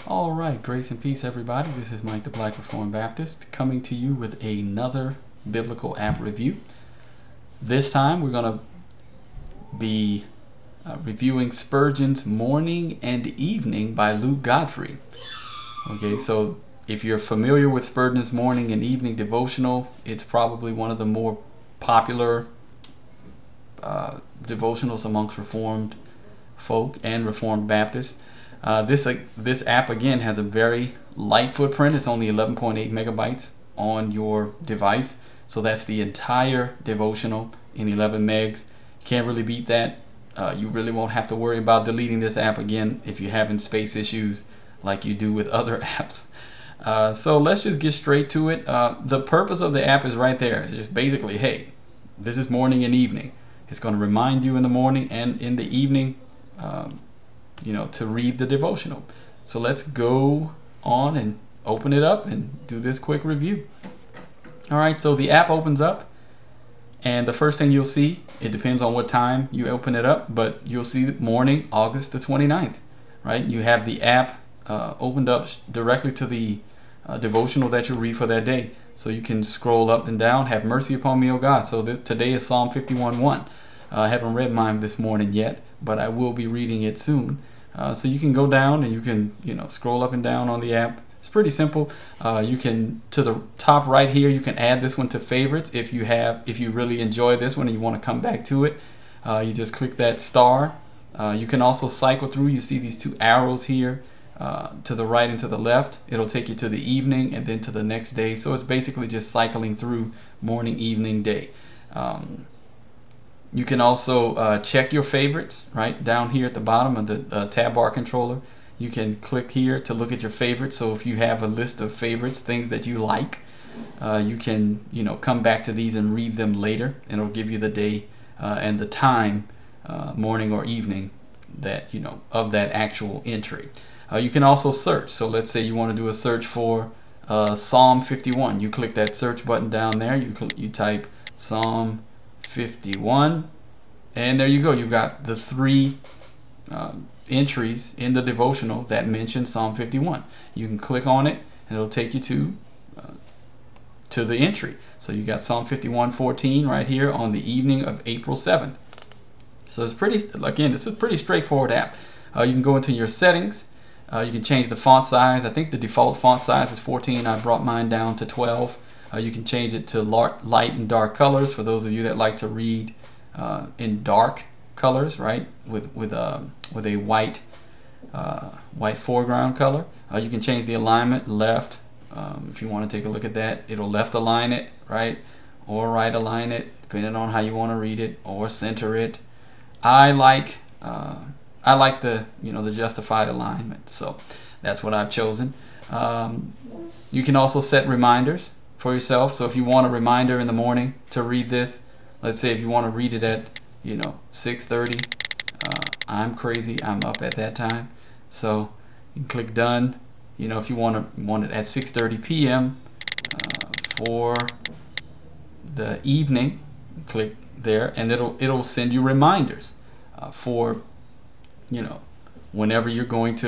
All right, grace and peace, everybody. This is Mike the Black Reformed Baptist coming to you with another biblical app review. This time we're going to be reviewing Spurgeon's Morning and Evening by Luke Godfrey. Okay, so if you're familiar with Spurgeon's Morning and Evening devotional, it's probably one of the more popular devotionals amongst Reformed folk and Reformed Baptists. This app again has a very light footprint. It's only 11.8 megabytes on your device, so that's the entire devotional in 11 megs. Can't really beat that. You really won't have to worry about deleting this app again if you're having space issues like you do with other apps. So let's just get straight to it. The purpose of the app is right there. It's just basically, hey, this is morning and evening. It's going to remind you in the morning and in the evening to read the devotional. So let's go on and open it up and do this quick review. All right, so the app opens up, and the first thing you'll see, it depends on what time you open it up, but you'll see morning, August the 29th, right? You have the app opened up directly to the devotional that you read for that day. So you can scroll up and down, have mercy upon me, O God. So today is Psalm 51:1. I haven't read mine this morning yet, but I will be reading it soon. So you can go down and you can scroll up and down on the app. It's pretty simple. You can, to the top right here, you can add this one to favorites if you really enjoy this one and you want to come back to it. You just click that star. You can also cycle through. You see these two arrows here to the right and to the left. It'll take you to the evening and then to the next day. So it's basically just cycling through morning, evening, day. You can also check your favorites right down here at the bottom of the tab bar controller. You can click here to look at your favorites. So if you have a list of favorites, things that you like, you can come back to these and read them later, and it'll give you the day and the time, morning or evening, that of that actual entry. You can also search. So let's say you want to do a search for Psalm 51. You click that search button down there. You type Psalm 51, and there you go. You've got the three entries in the devotional that mention Psalm 51. You can click on it and it'll take you to the entry. So you got Psalm 51:14 right here on the evening of April 7th. So it's a pretty straightforward app. You can go into your settings. You can change the font size. I think the default font size is 14. I brought mine down to 12. You can change it to light and dark colors for those of you that like to read in dark colors, right? With a white foreground color. You can change the alignment left. If you want to take a look at that, it'll left align it, right, or right align it, depending on how you want to read it, or center it. I like the the justified alignment, so that's what I've chosen. You can also set reminders for yourself. So if you want a reminder in the morning to read this, let's say if you want to read it at 6:30, I'm crazy, I'm up at that time, so you can click done. If you want it at 6:30 p.m. For the evening, click there, and it'll send you reminders for whenever you want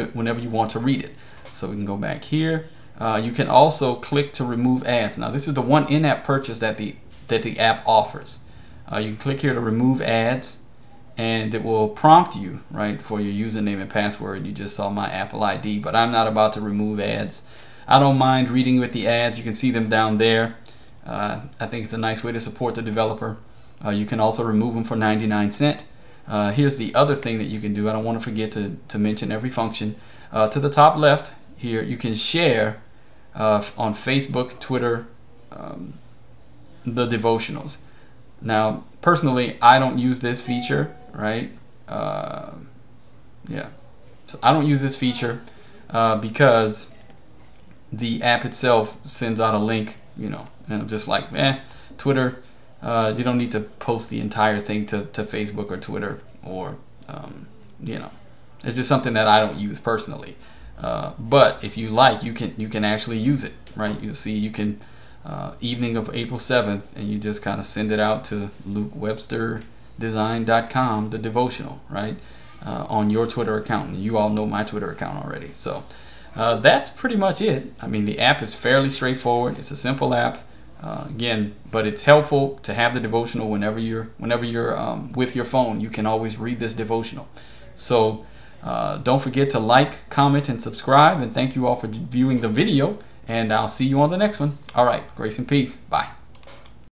to read it. So we can go back here. You can also click to remove ads. Now this is the one in-app purchase that the app offers. You can click here to remove ads, and it will prompt you right for your username and password. You just saw my Apple ID, but I'm not about to remove ads. I don't mind reading with the ads. You can see them down there. I think it's a nice way to support the developer. You can also remove them for 99 cents. Here's the other thing that you can do. I don't want to forget to mention every function. To the top left here, you can share on Facebook, Twitter, the devotionals. Now, personally, I don't use this feature, right? So I don't use this feature because the app itself sends out a link, and I'm just like, Twitter, you don't need to post the entire thing to Facebook or Twitter, or it's just something that I don't use personally. But if you like, you can actually use it, right? You'll see you can evening of April 7th, and you just kind of send it out to LukeWebsterDesign.com, the devotional, right, on your Twitter account. And you all know my Twitter account already. So that's pretty much it. I mean, the app is fairly straightforward. It's a simple app. Again, but it's helpful to have the devotional whenever you're with your phone. You can always read this devotional. So don't forget to like, comment, and subscribe. And thank you all for viewing the video. And I'll see you on the next one. All right, grace and peace. Bye.